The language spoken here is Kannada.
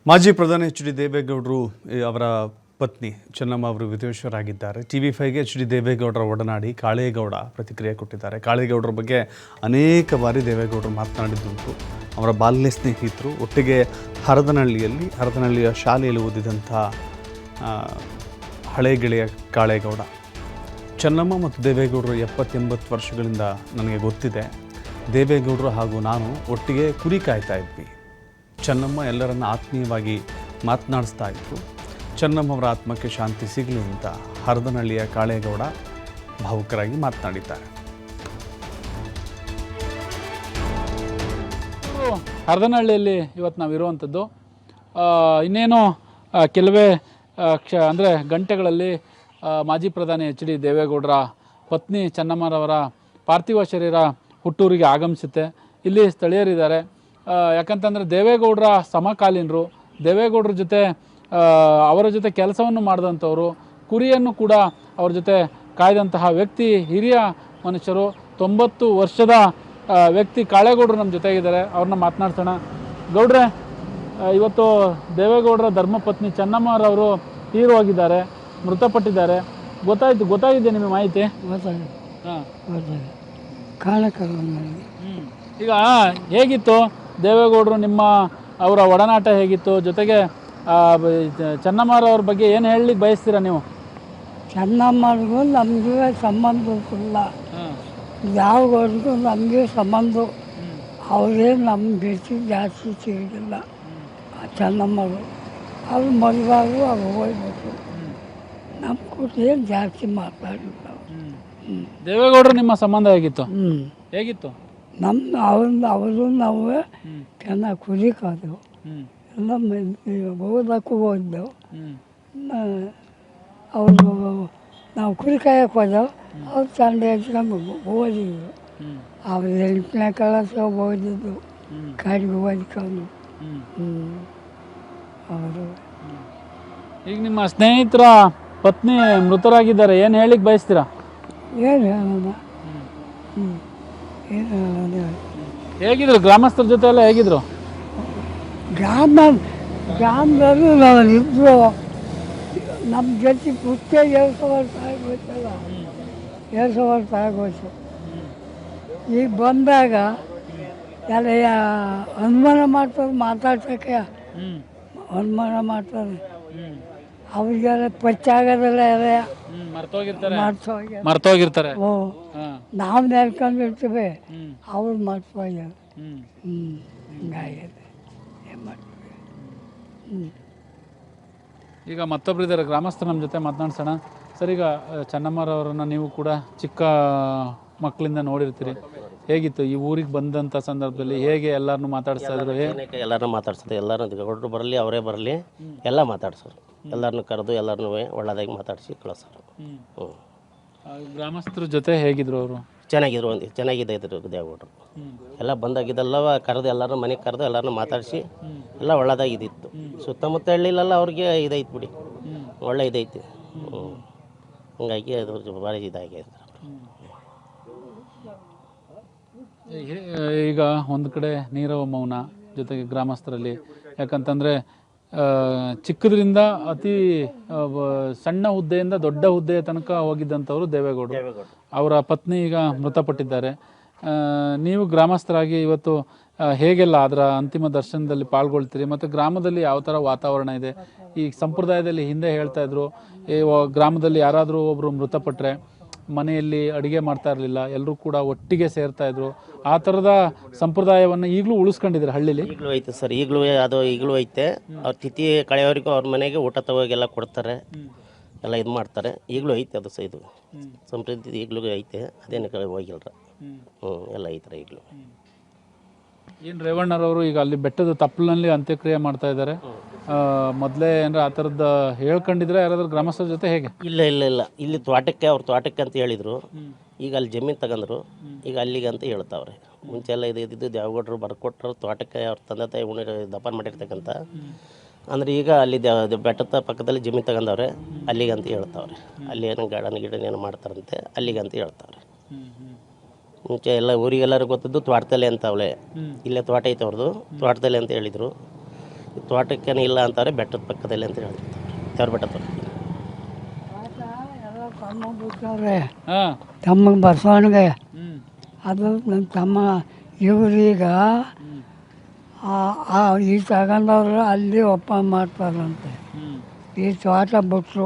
ಮಾಜಿ ಪ್ರಧಾನಿ ಎಚ್ ಡಿ ದೇವೇಗೌಡರು ಅವರ ಪತ್ನಿ ಚೆನ್ನಮ್ಮ ಅವರು ವಿದೇಶರಾಗಿದ್ದಾರೆ. TV5ಗೆ ಎಚ್ ಡಿ ದೇವೇಗೌಡರ ಒಡನಾಡಿ ಕಾಳೇಗೌಡ ಪ್ರತಿಕ್ರಿಯೆ ಕೊಟ್ಟಿದ್ದಾರೆ. ಕಾಳೇಗೌಡರ ಬಗ್ಗೆ ಅನೇಕ ಬಾರಿ ದೇವೇಗೌಡರು ಮಾತನಾಡಿದ್ದುಂಟು. ಅವರ ಬಾಲ್ಯ ಸ್ನೇಹಿತರು, ಒಟ್ಟಿಗೆ ಹರದನಹಳ್ಳಿಯ ಶಾಲೆಯಲ್ಲಿ ಓದಿದಂಥ ಹಳೆ ಗೆಳೆಯ ಕಾಳೇಗೌಡ. ಚೆನ್ನಮ್ಮ ಮತ್ತು ದೇವೇಗೌಡರು 70-80 ವರ್ಷಗಳಿಂದ ನನಗೆ ಗೊತ್ತಿದೆ. ದೇವೇಗೌಡರು ಹಾಗೂ ನಾನು ಒಟ್ಟಿಗೆ ಕುರಿ ಕಾಯ್ತಾ ಇದ್ವಿ. ಚೆನ್ನಮ್ಮ ಎಲ್ಲರನ್ನ ಆತ್ಮೀಯವಾಗಿ ಮಾತನಾಡಿಸ್ತಾ ಇದ್ರು. ಚೆನ್ನಮ್ಮವರ ಆತ್ಮಕ್ಕೆ ಶಾಂತಿ ಸಿಗಲಿ ಅಂತ ಹರದನಹಳ್ಳಿಯ ಕಾಳೇಗೌಡ ಭಾವುಕರಾಗಿ ಮಾತನಾಡಿದ್ದಾರೆ. ಹರದನಹಳ್ಳಿಯಲ್ಲಿ ಇವತ್ತು ನಾವಿರುವಂಥದ್ದು. ಇನ್ನೇನು ಕೆಲವೇ ಅಂದರೆ ಗಂಟೆಗಳಲ್ಲಿ ಮಾಜಿ ಪ್ರಧಾನಿ ಎಚ್ ಡಿ ದೇವೇಗೌಡರ ಪತ್ನಿ ಚೆನ್ನಮ್ಮರವರ ಪಾರ್ಥಿವ ಶರೀರ ಹುಟ್ಟೂರಿಗೆ ಆಗಮಿಸುತ್ತೆ. ಇಲ್ಲಿ ಸ್ಥಳೀಯರಿದ್ದಾರೆ. ಯಾಕಂತಂದರೆ ದೇವೇಗೌಡರ ಸಮಕಾಲೀನರು, ದೇವೇಗೌಡರ ಜೊತೆ ಅವರ ಜೊತೆ ಕೆಲಸವನ್ನು ಮಾಡಿದಂಥವರು, ಕುರಿಯನ್ನು ಕೂಡ ಅವ್ರ ಜೊತೆ ಕಾಯ್ದಂತಹ ವ್ಯಕ್ತಿ, ಹಿರಿಯ ಮನುಷ್ಯರು, 90 ವರ್ಷದ ವ್ಯಕ್ತಿ ಕಾಳೇಗೌಡರು ನಮ್ಮ ಜೊತೆಗಿದ್ದಾರೆ. ಅವ್ರನ್ನ ಮಾತನಾಡ್ಸೋಣ. ಗೌಡ್ರೆ, ಇವತ್ತು ದೇವೇಗೌಡರ ಧರ್ಮಪತ್ನಿ ಚೆನ್ನಮ್ಮರವರು ತೀರೋಗಿದ್ದಾರೆ, ಮೃತಪಟ್ಟಿದ್ದಾರೆ. ಗೊತ್ತಾಗಿದೆ ನಿಮಗೆ ಮಾಹಿತಿ? ಈಗ ಹೇಗಿತ್ತು ದೇವೇಗೌಡರು, ಅವರ ಒಡನಾಟ ಹೇಗಿತ್ತು? ಜೊತೆಗೆ ಚೆನ್ನಮ್ಮರವ್ರ ಬಗ್ಗೆ ಏನು ಹೇಳಲಿಕ್ಕೆ ಬಯಸ್ತೀರಾ ನೀವು? ಚೆನ್ನಮ್ಮರಿಗೂ ನಮಗೂ ಸಂಬಂಧ ಇಲ್ಲ, ಯಾವ ಗೌಡ್ರಿಗೂ ನಮಗೆ ಸಂಬಂಧ. ಅವರೇ ನಮ್ಮ ಭೇಟಿ ಜಾಸ್ತಿ ಸಿಗಲಿಲ್ಲ. ಚೆನ್ನಮ್ಮರು ಅವ್ರು ಮದುವೆಗೂ ಅವ್ರು ಹೋಗ್ಬೇಕು, ನಮ್ಮ ಕೂಡ ಏನು ಜಾಸ್ತಿ ಮಾತಾಡಿಲ್ಲ. ದೇವೇಗೌಡರು ನಿಮ್ಮ ಸಂಬಂಧ ಹೇಗಿತ್ತು? ಅವರು ನಾವು ಚೆನ್ನಾಗಿ ಕುರಿ ಕಾದೆವು, ಎಲ್ಲ ಓದಕ್ಕೂ ಹೋದೆವು. ಅವರು ನಾವು ಕುರಿ ಕಾಯಕ್ಕೆ ಹೋದೆವು, ಅವ್ರು ಚಂದ ಹಚ್ಕೊಂಡು ಓದಿದ್ರು. ಅವ್ರು 8ನೇ ಕ್ಲಾಸ್ ಓದಿದ್ದು, ಕಾಡಿಗೆ ಓದ್ಕೊಂಡು. ಅವರು ಈಗ ನಿಮ್ಮ ಸ್ನೇಹಿತರ ಪತ್ನಿ ಮೃತರಾಗಿದ್ದಾರೆ, ಏನು ಹೇಳಿಕ್ಕೆ ಬಯಸ್ತೀರಾ? ಏನು ಹೇಳೋಣ, ಏನು ಹೇಳೋಣ. ಹೇಗಿದ್ರು ಗ್ರಾಮಸ್ಥರ ಜೊತೆ ಎಲ್ಲ ಹೇಗಿದ್ರು? ಗ್ರಾಮದಲ್ಲೂ ನಾವು ಇಬ್ಬರು ನಮ್ಮ ಜೊತೆ ಪುಸ್ತಕ 2 ವರ್ಷ ಆಗೋಯ್ತಲ್ಲ, 2 ವರ್ಷ ಆಗೋಯ್ತು. ಈಗ ಬಂದಾಗ ಎಲ್ಲ ಅನುಮಾನ ಮಾಡ್ತಾರೆ, ಮಾತಾಡ್ಸೋಕ್ಕೆ ಅನುಮಾನ ಮಾಡ್ತಾರೆ. ಅವ್ರಿಗೆಲ್ಲ ಪರಿಚಯ ಆಗೋದಿಲ್ಲ, ಎಲ್ಲ ಮರ್ತೋಗಿರ್ತಾರೆ. ನಾವು ನೆಲ್ಕೊಂಡಿರ್ತೀವಿ, ಅವ್ರು ಮರ್ತೋಗ್ಯಾರ. ಹಿಂಗಾಗಿದೆ, ಏನು ಮಾಡ್ತೀವಿ. ಈಗ ಮತ್ತೊಬ್ಬರಿದ್ದಾರೆ ಗ್ರಾಮಸ್ಥರು ನಮ್ಮ ಜೊತೆ ಮಾತನಾಡ್ಸೋಣ. ಸರ್, ಈಗ ಚೆನ್ನಮ್ಮರವರನ್ನ ನೀವು ಕೂಡ ಚಿಕ್ಕ ಮಕ್ಕಳಿಂದ ನೋಡಿರ್ತೀರಿ. ಹೇಗಿತ್ತು ಈ ಊರಿಗೆ ಬಂದಂಥ ಸಂದರ್ಭದಲ್ಲಿ? ಹೇಗೆ ಎಲ್ಲರನ್ನೂ ಮಾತಾಡಿಸ್ತಾ ಇದ್ರು? ಎಲ್ಲರನ್ನೂ ಮಾತಾಡ್ಸೋದು, ಎಲ್ಲರನ್ನೂ ಗೌಡರು ಬರಲಿ, ಅವರೇ ಬರಲಿ, ಎಲ್ಲ ಮಾತಾಡ್ಸೋರು. ಎಲ್ಲರನ್ನೂ ಕರೆದು ಎಲ್ಲರನ್ನೂ ಒಳ್ಳೆದಾಗಿ ಮಾತಾಡಿಸಿ ಕಳಿಸೋರು. ಗ್ರಾಮಸ್ಥರ ಜೊತೆ ಹೇಗಿದ್ರು ಅವರು? ಚೆನ್ನಾಗಿದೆ ಇದ್ರು ದೇವೇಗೌಡರು. ಎಲ್ಲ ಬಂದಾಗಿದ್ದೆಲ್ಲವ ಕರೆದು ಎಲ್ಲರೂ ಮನೆಗೆ ಕರೆದು ಎಲ್ಲರನ್ನೂ ಮಾತಾಡಿಸಿ ಎಲ್ಲ ಒಳ್ಳೆದಾಗಿದ್ದಿತ್ತು. ಸುತ್ತಮುತ್ತ ಹಳ್ಳಿಲೆಲ್ಲ ಅವ್ರಿಗೆ ಇದೈತೆ ಬಿಡಿ, ಒಳ್ಳೆ ಇದೈತಿ. ಹಂಗಾಗಿ ಅದು ಭಾರಿ ಇದಾಗಿದೆ. ಈಗ ಒಂದು ಕಡೆ ನೀರವ ಮೌನ, ಜೊತೆಗೆ ಗ್ರಾಮಸ್ಥರಲ್ಲಿ. ಯಾಕಂತಂದರೆ ಚಿಕ್ಕದ್ರಿಂದ ಅತಿ ಸಣ್ಣ ಹುದ್ದೆಯಿಂದ ದೊಡ್ಡ ಹುದ್ದೆಯ ತನಕ ಹೋಗಿದ್ದಂಥವ್ರು ದೇವೇಗೌಡರು. ಅವರ ಪತ್ನಿ ಈಗ ಮೃತಪಟ್ಟಿದ್ದಾರೆ. ನೀವು ಗ್ರಾಮಸ್ಥರಾಗಿ ಇವತ್ತು ಹೇಗೆಲ್ಲ ಅದರ ಅಂತಿಮ ದರ್ಶನದಲ್ಲಿ ಪಾಲ್ಗೊಳ್ತೀರಿ? ಮತ್ತು ಗ್ರಾಮದಲ್ಲಿ ಯಾವ ಥರ ವಾತಾವರಣ ಇದೆ? ಈ ಸಂಪ್ರದಾಯದಲ್ಲಿ ಹಿಂದೆ ಹೇಳ್ತಾ ಇದ್ರು, ಗ್ರಾಮದಲ್ಲಿ ಯಾರಾದರೂ ಒಬ್ಬರು ಮೃತಪಟ್ಟರೆ ಮನೆಯಲ್ಲಿ ಅಡುಗೆ ಮಾಡ್ತಾ ಇರಲಿಲ್ಲ, ಎಲ್ಲರೂ ಕೂಡ ಒಟ್ಟಿಗೆ ಸೇರ್ತಾ ಇದ್ರು. ಆ ಥರದ ಸಂಪ್ರದಾಯವನ್ನು ಈಗಲೂ ಉಳಿಸ್ಕೊಂಡಿದ್ದಾರೆ ಹಳ್ಳಿಲಿ? ಈಗಲೂ ಐತೆ ಸರ್, ಈಗಲೂ ಐತೆ. ಅವ್ರ ತಿಥಿ ಕಳೆಯವರೆಗೂ ಅವ್ರ ಮನೆಗೆ ಊಟ ತಗೋಗೆಲ್ಲ ಕೊಡ್ತಾರೆ, ಎಲ್ಲ ಇದು ಮಾಡ್ತಾರೆ. ಈಗಲೂ ಐತೆ ಅದು ಇದು ಸಂಪ್ರದಾಯ ಈಗಲೂ ಐತೆ, ಅದೇನು ಹೋಗಿಲ್ರ. ಎಲ್ಲ ಐತಾರೆ ಈಗಲೂ. ಏನು ರೇವಣ್ಣರವರು ಈಗ ಅಲ್ಲಿ ಬೆಟ್ಟದ ತಪ್ಪಲಿನಲ್ಲಿ ಅಂತ್ಯಕ್ರಿಯೆ ಮಾಡ್ತಾ ಇದ್ದಾರೆ. ಮೊದಲೇ ಏನಾರ ಆ ಥರದ್ದು ಹೇಳ್ಕೊಂಡಿದ್ರೆ ಯಾರಾದ್ರೂ ಗ್ರಾಮಸ್ಥರ ಜೊತೆ ಹೇಗೆ? ಇಲ್ಲ, ಇಲ್ಲಿ ಅವ್ರ ತೋಟಕ್ಕೆ ಅಂತ ಹೇಳಿದರು. ಈಗ ಅಲ್ಲಿ ಜಮೀನು ತಗೊಂಡ್ರು, ಈಗ ಅಲ್ಲಿಗೆ ಅಂತ ಹೇಳ್ತಾವ್ರೆ. ಮುಂಚೆ ಎಲ್ಲ ಇದ್ದು ದೇವೇಗೌಡರು ಬರ್ಕೊಟ್ರು ತೋಟಕ್ಕೆ, ಅವ್ರ ತಂದೆ ತಾಯಿ ದಫನ್ ಮಾಡಿರ್ತಕ್ಕಂಥ. ಅಂದರೆ ಈಗ ಅಲ್ಲಿ ಬೆಟ್ಟದ ಪಕ್ಕದಲ್ಲಿ ಜಮೀನು ತಗೊಂಡವ್ರೆ, ಅಲ್ಲಿಗೆ ಅಂತ ಹೇಳ್ತಾವ್ರೆ. ಅಲ್ಲಿ ಏನೋ ಗಾರ್ಡನ್ ಏನೋ ಮಾಡ್ತಾರಂತೆ, ಅಲ್ಲಿಗೆ ಅಂತ ಹೇಳ್ತಾವ್ರೆ. ಮುಂಚೆ ಎಲ್ಲ ಊರಿಗೆಲ್ಲರೂ ಗೊತ್ತಿದ್ದು ತೋಟದಲ್ಲೇ ಅಂತ ಅವಳೆ, ಇಲ್ಲೇ ತೋಟ ಐತೆ ಅವ್ರದ್ದು, ತೋಟದಲ್ಲೇ ಅಂತ ಹೇಳಿದರು. ತೋಟಕ್ಕೇನು ಇಲ್ಲ ಅಂತಾರೆ, ಬೆಟ್ಟದ ಪಕ್ಕದಲ್ಲಿ ಅಂತ ಹೇಳ್ತಾರೆ, ದೇವ್ರ ಬೆಟ್ಟ ತೋಟ. ಎಲ್ಲ ತಮ್ಮ ಬಿಡ್ತಾರೆ, ಹಾಂ ತಮ್ಮಗೆ ಬಸವನಿಗೆ. ಹ್ಞೂ ಅದು ನನ್ನ ತಮ್ಮ ಇವ್ರೀಗ ಈ ತಗೊಂಡವ್ರು ಅಲ್ಲಿ ಒಪ್ಪ ಮಾಡ್ತಾರಂತೆ. ಹ್ಞೂ ಈ ತೋಟ ಬಿಟ್ಟರು